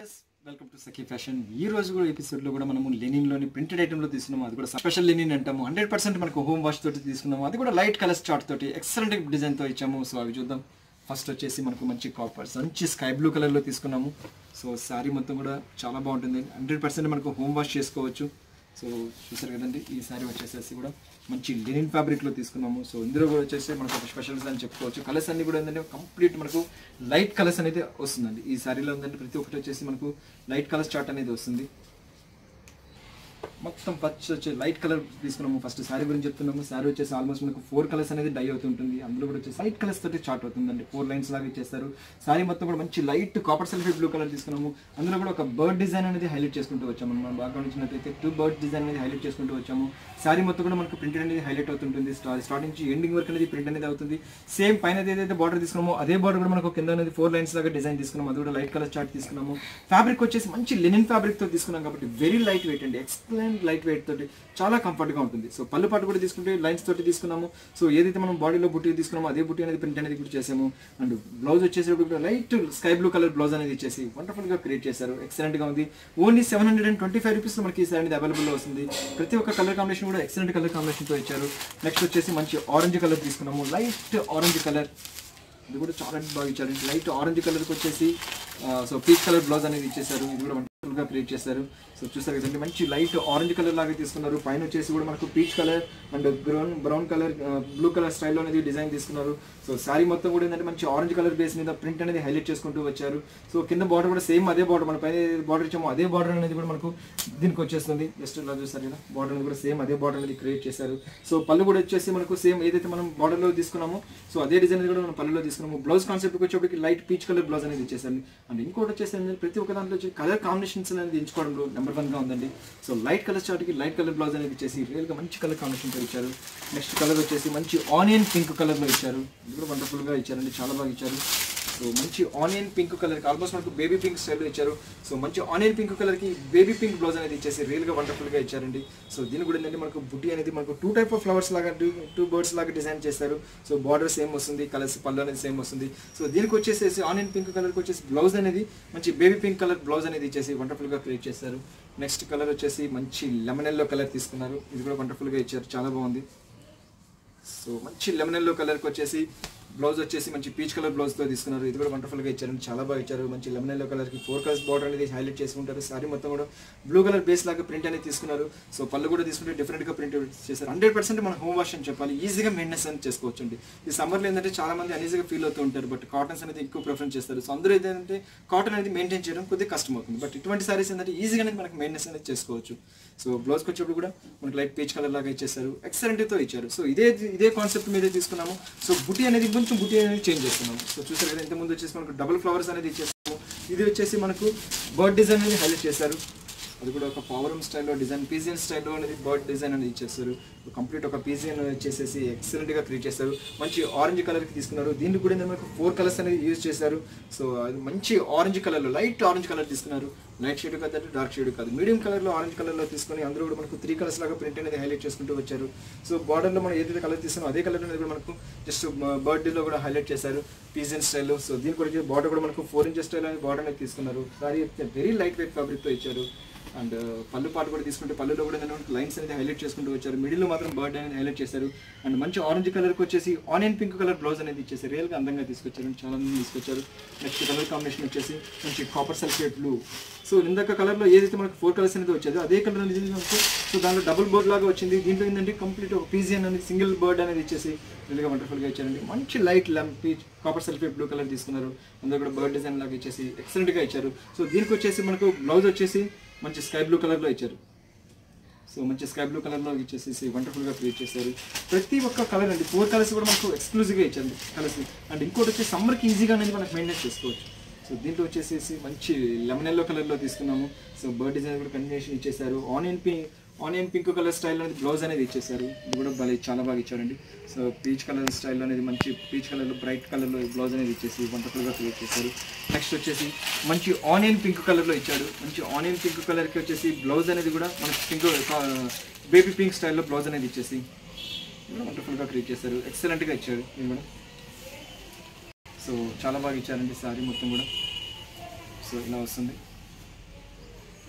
Viewers welcome to Sakhi fashion. ఈ రోజు కూడా ఎపిసోడ్లో కూడా మనము లెనిన్లోని ప్రింటెడ్ ఐటెంలో తీసుకున్నాము. అది కూడా స్పెషల్ లెనిన్ అంటాము. 100% మనకు హోమ్ వాష్ తోటి తీసుకున్నాము. అది కూడా లైట్ కలర్స్ చార్ట్ తోటి ఎక్సలెంట్ డిజైన్తో ఇచ్చాము. సో అవి చూద్దాం. ఫస్ట్ వచ్చేసి మనకు మంచి కాపర్స్ మంచి స్కై బ్లూ కలర్లో తీసుకున్నాము. సో శారీ మొత్తం కూడా చాలా బాగుంటుంది. 100% మనకు హోమ్ వాష్ చేసుకోవచ్చు. సో చూసారు కదండి, ఈ శారీ వచ్చేసేసి కూడా మంచి లెనిన్ ఫ్యాబ్రిక్లో తీసుకున్నాము. సో ఇందులో కూడా వచ్చేసి మనకు ఒక స్పెషల్స్ అని చెప్పుకోవచ్చు. కలర్స్ అన్ని కూడా ఏంటంటే కంప్లీట్ మనకు లైట్ కలర్స్ అనేది వస్తుందండి. ఈ శారీలో ఉందంటే ప్రతి ఒక్కటి వచ్చేసి మనకు లైట్ కలర్ చార్ట్ అనేది వస్తుంది. మొత్తం ఫస్ట్ వచ్చి లైట్ కలర్ తీసుకున్నాము. ఫస్ట్ శారీ గురించి చెప్తున్నాము. శారీ వచ్చేసి ఆల్మోస్ట్ మనకు 4 కలర్స్ అనేది డై అవుతుంటుంది. అందులో కూడా వచ్చేసి లైట్ కలర్స్ తోటి చార్ట్ అవుతుందండి. 4 లైన్స్ లాగా ఇచ్చేస్తారు. శారీ మొత్తం కూడా మంచి light copper sulphate blue colour తీసుకున్నాము. అందులో కూడా ఒక బర్డ్ డిజైన్ అనేది హైలైట్ చేసుకుంటూ వచ్చాము. మనం బాగా గమనించినట్లయితే 2 బర్డ్ డిజైన్ అనేది హైలైట్ చేసుకుంటూ వచ్చాము. శారీ మొత్తం కూడా మనకు ప్రింట్ అనేది హైలైట్ అవుతుంటుంది. స్టార్టింగ్ నుంచి ఎండింగ్ వరకు అనేది ప్రింట్ అనేది అవుతుంది. సేమ్ పైన ఏదైతే బార్డర్ తీసుకున్నామో అదే బార్డర్ కూడా మనకు కింద అనేది 4 లైన్స్ లాగా డిజైన్ తీసుకున్నాము. అది కూడా లైట్ కలర్ చార్ట్ తీసుకున్నాము. ఫ్యాబ్రిక్ వచ్చేసి మంచి లెనిన్ ఫ్యాబ్రిక్ తో తీసుకున్నాం కాబట్టి వెరీ లైట్ వెయిట్ అండి. ఎక్సలెంట్ లైట్ వెయిట్ తోటి చాలా కంఫర్ట్గా ఉంటుంది. సో పళ్ళు పాటు కూడా తీసుకుంటే లైన్స్ తోటి తీసుకున్నాము. సో ఏదైతే మనం బాడీలో బుట్టి తీసుకున్నామో అదే బుట్టి అనేది ప్రింట్ అనేది కూడా చేసాము. అండ్ బ్లౌజ్ వచ్చేసేటప్పుడు కూడా light sky blue colour blouse అనేది ఇచ్చేసి వండర్ఫుల్గా క్రియేట్ చేశారు. ఎక్సలెంట్గా ఉంది. ఓన్లీ 725 రూపీస్లో మనకి ఈ శారీ అనేది అవైలబుల్లో వస్తుంది. ప్రతి ఒక్క కలర్ కాంబినేషన్ కూడా ఎక్సలెంట్ కలర్ కాంబినేషన్తో ఇచ్చారు. నెక్స్ట్ వచ్చేసి మంచి ఆరెంజ్ కలర్ తీసుకున్నాము. లైట్ ఆరెంజ్ కలర్, ఇది కూడా చాలా బాగా ఇచ్చారు. లైట్ ఆరెంజ్ కలర్కి వచ్చేసి సో పీచ్ కలర్ బ్లౌజ్ అనేది ఇచ్చేసారు. ఇది కూడా వండర్ఫుల్గా క్రియేట్ చేశారు. సో చూస్తారు కదండి, మంచి లైట్ ఆరెంజ్ కలర్ లాగా తీసుకున్నారు. పైన వచ్చేసి కూడా మనకు peach colour and brown colour blue colour స్టైల్లో అనేది డిజైన్ తీసుకున్నారు. సో శారీ మొత్తం కూడా ఏంటంటే మంచి ఆరెంజ్ కలర్ బేస్ మీద ప్రింట్ అనేది హైలైట్ చేసుకుంటూ వచ్చారు. సో కింద బార్డర్ కూడా సేమ్ అదే బార్డర్, మన పైన బార్డర్ ఇచ్చామో అదే బార్డర్ అనేది కూడా మనకు దీనికి వచ్చేస్తుంది. జస్ట్ ఇలా చూస్తారు కదా, బార్డర్ అనేది కూడా సేమ్ అదే బార్డర్ అనేది క్రియేట్ చేశారు. సో పళ్ళు కూడా వచ్చేసి మనకు సేమ్ ఏదైతే మనం బార్డర్లో తీసుకున్నామో సో అదే డిజైన్ అనేది కూడా మనం పళ్ళులో తీసుకున్నాము. బ్లౌజ్ కాన్సెప్ట్కి వచ్చేప్పటికి లైట్ పీచ్ కలర్ బ్లౌజ్ అనేది ఇచ్చేసారు. అండ్ ఇంకోటి వచ్చేసి ప్రతి ఒక్క దాంట్లో వచ్చి కలర్ కాంబినేషన్స్ అనేది ఎంచుకోవడంలో నెంబర్ 1గా ఉందండి. సో లైట్ కలర్ చార్ట్కి లైట్ కలర్ బ్లౌజ్ అనేది ఇచ్చేసి రియల్గా మంచి కలర్ కాంబినేషన్తో ఇచ్చారు. నెక్స్ట్ కలర్ వచ్చేసి మంచి ఆనియన్ పింక్ కలర్లో ఇచ్చారు. ఇది కూడా వండర్ఫుల్గా ఇచ్చారండి, చాలా బాగా ఇచ్చారు. సో మంచి ఆనియన్ పింక్ కలర్కి ఆల్మోస్ట్ మనకు బేబీ పింక్ స్టైల్లో ఇచ్చారు. సో మంచి ఆనియన్ పింక్ కలర్కి బేబీ పింక్ బ్లౌజ్ అనేది ఇచ్చేసి రియల్గా వండర్ఫుల్గా ఇచ్చారండి. సో దీని కూడా ఏంటంటే మనకు బుట్టి అనేది మనకు 2 టైప్ ఆఫ్ ఫ్లవర్స్ లాగా 2 బర్డ్స్ లాగా డిజైన్ చేస్తారు. సో బార్డర్ సేమ్ వస్తుంది, కలర్స్ పళ్ళు అనేది సేమ్ వస్తుంది. సో దీనికి వచ్చేసి ఆనియన్ పింక్ కలర్కి వచ్చేసి బ్లౌజ్ అనేది మంచి బేబీ పింక్ కలర్ బ్లౌజ్ అనేది ఇచ్చేసి వండర్ఫుల్గా క్రియేట్ చేస్తారు. నెక్స్ట్ కలర్ వచ్చేసి మంచి లెమన్ ఎల్లో కలర్ తీసుకున్నారు. ఇది కూడా వండర్ఫుల్గా ఇచ్చారు, చాలా బాగుంది. సో మంచి లెమన్ ఎల్లో కలర్కి వచ్చేసి బ్లౌజ్ వచ్చేసి మంచి పీచ్ కలర్ బ్లౌజ్తో తీసుకున్నారు. ఇది కూడా వండర్ఫుల్గా ఇచ్చారు, చాలా బాగా ఇచ్చారు. మంచి లెమన్ ఎల్లో కలర్కి 4 కలర్స్ బార్డర్ అనేది హైలైట్ చేసుకుంటారు. సారీ మొత్తం కూడా బ్లూ కలర్ బేస్ లాగా ప్రింట్ అనేది తీసుకున్నారు. సో పళ్ళు కూడా తీసుకుంటే డిఫరెంట్గా ప్రింట్ చేశారు. 100% మన హోమ్ వాష్ అని చెప్పాలి. ఈజీగా మెయింటెనెన్స్ అనేది చేసుకోవచ్చు అండి. ఈ సమ్మర్లో ఏంటంటే చాలా మంది అనీజీగా ఫీల్ అవుతూ ఉంటారు, బట్ కాటన్స్ అనేది ఎక్కువ ప్రిఫరెన్స్ చేస్తారు. సో అందరూ ఏంటంటే కాటన్ అనేది మెయింటైన్ చేయడం కొద్దిగా కష్టం అవుతుంది. బట్ ఇటువంటి సారీస్ ఏంటంటే ఈజీగా అనేది మనకి మెయింటెనెన్స్ అనేది చేసుకోవచ్చు. సో బ్లౌజ్కి వచ్చేప్పుడు కూడా మనకి లైట్ పీచ్ కలర్ లాగా ఇచ్చేస్తారు, ఎక్సలెంట్తో ఇచ్చారు. సో ఇదే కాన్సెప్ట్ మీదే తీసుకున్నాము. సో బుట్టి అనేది కొంచెం బుట్టి అనేది చేంజ్ చేస్తున్నాము. సో చూసారు కదా, ఇంతకుముందు వచ్చేసి మనకు డబుల్ ఫ్లవర్స్ అనేది ఇచ్చేస్తాము. ఇది వచ్చేసి మనకు బర్డ్ డిజైన్ అనేది హైలైట్ చేశారు. అది కూడా ఒక పవరం స్టైల్లో డిజైన్, పీజియన్ స్టైల్లో అనేది బర్డ్ డిజైన్ అనేది ఇచ్చేస్తారు. కంప్లీట్ ఒక పీజియన్ వచ్చేసేసి ఎక్సలెంట్గా క్రియేట్ చేస్తారు. మంచి ఆరెంజ్ కలర్కి తీసుకున్నారు. దీనికి కూడా మనకు 4 కలర్స్ అనేది యూజ్ చేశారు. సో అది మంచి ఆరెంజ్ కలర్లో లైట్ ఆరెంజ్ కలర్ తీసుకున్నారు. లైట్ షేడ్ కాదు, డార్క్ షేడ్ కాదు, మీడియం కలర్లో ఆరెంజ్ కలర్లో తీసుకొని అందులో కూడా మనకు 3 కలర్స్ లాగా ప్రింట్ అనేది హైలైట్ చేసుకుంటూ వచ్చారు. సో బార్డర్లో మనం ఏదైతే కలర్ తీసుకున్నామో అదే కలర్ అనేది కూడా మనకు జస్ట్ బర్త్డేలో కూడా హైలైట్ చేశారు పీజియన్ స్టైల్లో. సో దీనికి కూడా బార్డర్ కూడా మనకు 4 ఇంచెస్ స్టైల్ అనేది బార్డర్ అనేది తీసుకున్నారు. సారీ వెరీ లైట్ వెయిట్ ఫ్యాబ్రిక్తో ఇచ్చారు. అండ్ పళ్ళు పాటు కూడా తీసుకుంటే పళ్ళులో కూడా లైన్స్ అనేది హైలైట్ చేసుకుంటూ వచ్చారు. మిడిల్లో మాత్రం బర్డ్ అనేది హైలైట్ చేశారు. అండ్ మంచి ఆరెంజ్ కలర్కి వచ్చేసి ఆనియన్ పింక్ కలర్ బ్లౌజ్ అనేది ఇచ్చేసి రియల్గా అందంగా తీసుకొచ్చారు, చాలా మంది తీసుకొచ్చారు. నెక్స్ట్ కలర్ కాంబినేషన్ వచ్చేసి మంచి కాపర్ సల్ఫేట్ బ్లూ. సో ఇందాక కలర్లో ఏదైతే మనకు 4 కలర్స్ అనేది వచ్చేదో అదే కలర్ అనేది మనకు సో దాంట్లో డబుల్ బర్డ్ లాగా వచ్చింది. దీంట్లో ఏంటంటే కంప్లీట్ ఒక పీజియన్ అనేది సింగిల్ బర్డ్ అనేది ఇచ్చేసి రియల్గా వండర్ఫుల్గా ఇచ్చారండి. మంచి light peach copper sulphate blue colour తీసుకున్నారు. అందులో కూడా బర్డ్ డిజైన్ లాగా ఇచ్చేసి ఎక్సలెంట్గా ఇచ్చారు. సో దీనికి వచ్చేసి మనకు బ్లౌజ్ వచ్చేసి మంచి స్కై బ్లూ కలర్లో ఇచ్చారు. సో మంచి స్కై బ్లూ కలర్లో ఇచ్చేసి వండర్ఫుల్గా క్రియేట్ చేశారు. ప్రతి ఒక్క కలర్ అండి 4 కలర్స్ కూడా మనకు ఎక్స్క్లూజివ్గా ఇచ్చారు కలర్స్. అండ్ ఇంకోటి వచ్చి సమ్మర్కి ఈజీగా అనేది మనకు మెయింటైన్ చేసుకోవచ్చు. సో దీంట్లో వచ్చేసి మంచి లెమన్ ఎల్లో కలర్లో తీసుకున్నాము. సో బర్డ్ డిజైన్ కూడా కంటిన్యూషన్ ఇచ్చేసారు. ఆనియన్ పింక్ కలర్ స్టైల్ అనేది బ్లౌజ్ అనేది ఇచ్చేసారు. ఇది కూడా భలే చాలా బాగా ఇచ్చారండి. సో పీచ్ కలర్ స్టైల్లో అనేది మంచి పీచ్ కలర్లో బ్రైట్ కలర్లో బ్లౌజ్ అనేది ఇచ్చేసి వండర్ఫుల్గా క్రియేట్ చేశారు. నెక్స్ట్ వచ్చేసి మంచి ఆనియన్ పింక్ కలర్లో ఇచ్చాడు. మంచి ఆనియన్ పింక్ కలర్కి వచ్చేసి బ్లౌజ్ అనేది కూడా మనకి పింక్ బేబీ పింక్ స్టైల్లో బ్లౌజ్ అనేది ఇచ్చేసి వండర్ఫుల్గా క్రియేట్ చేశారు, ఎక్సలెంట్గా ఇచ్చారు. ఇది కూడా సో చాలా బాగా ఇచ్చారండి సారీ మొత్తం కూడా. సో ఇలా వస్తుంది.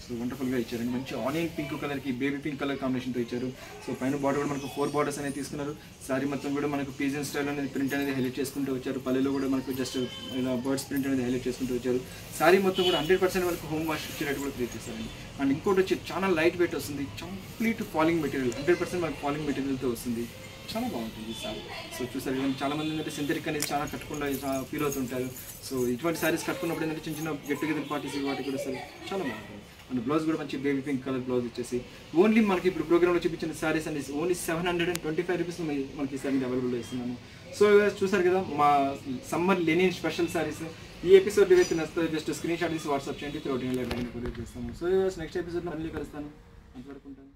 సో వండర్ఫుల్గా ఇచ్చారండి. మంచి ఆనియన్ పింక్ కలర్కి బేబీ పింక్ కలర్ కాంబినేషన్తో ఇచ్చారు. సో పైన బార్డర్ కూడా మనకు 4 బార్డర్స్ అనేది తీసుకున్నారు. సారీ మొత్తం కూడా మనకు పీజన్ స్టైల్ అనేది ప్రింట్ అనేది హైలైట్ చేసుకుంటూ వచ్చారు. పల్లెలో కూడా మనకు జస్ట్ ఇలా బర్డ్స్ ప్రింట్ అనేది హైలైట్ చేసుకుంటూ వచ్చారు. సారీ మొత్తం కూడా 100% మనకు హోమ్ వాష్ ఇచ్చేటట్టు కూడా క్రియేట్ చేశారండి. అండ్ ఇంకోటి వచ్చి చాలా లైట్ వెయిట్ వస్తుంది, కంప్లీట్ ఫాలింగ్ మెటీరియల్, 100% మనకు ఫాలింగ్ మెటీరియల్తో వస్తుంది. చాలా బాగుంటుంది ఈ సారీ. సో చూసారు కానీ చాలా మంది ఏంటంటే సింథటిక్ అనేది చాలా కట్టకుండా ఫీల్ అవుతుంటారు. సో ఇటువంటి సారీస్ కట్టుకున్నప్పుడు ఏంటంటే చిన్న చిన్న గెట్ టుగెదర్ పార్టీస్ వాటికి కూడా సరే చాలా బాగుంటుంది. అండ్ బ్లౌజ్ కూడా మంచి బేబీ పింక్ కలర్ బ్లౌజ్ వచ్చేసి ఓన్లీ మనకి ఇప్పుడు ప్రోగ్రామ్లో చూపించిన సారీస్ అనేది ఓన్లీ 725 రూపీస్ మనకి ఈ సారీ అవైలబుల్లో ఇస్తున్నాము. సో చూసారు కదా మా సమ్మర్ లెనిన్ స్పెషల్ సారీస్. ఈ ఎపిసోడ్ ఏదైతే నచ్చితే జస్ట్ స్క్రీన్ షాట్ తీసి వాట్సాప్ చేయండి, త్రూ లైవ్ కొరియర్ చేస్తాము. సో నెక్స్ట్ ఎపిసోడ్లో మళ్ళీ కలుస్తాను, అంతవరకు ఉంటాను.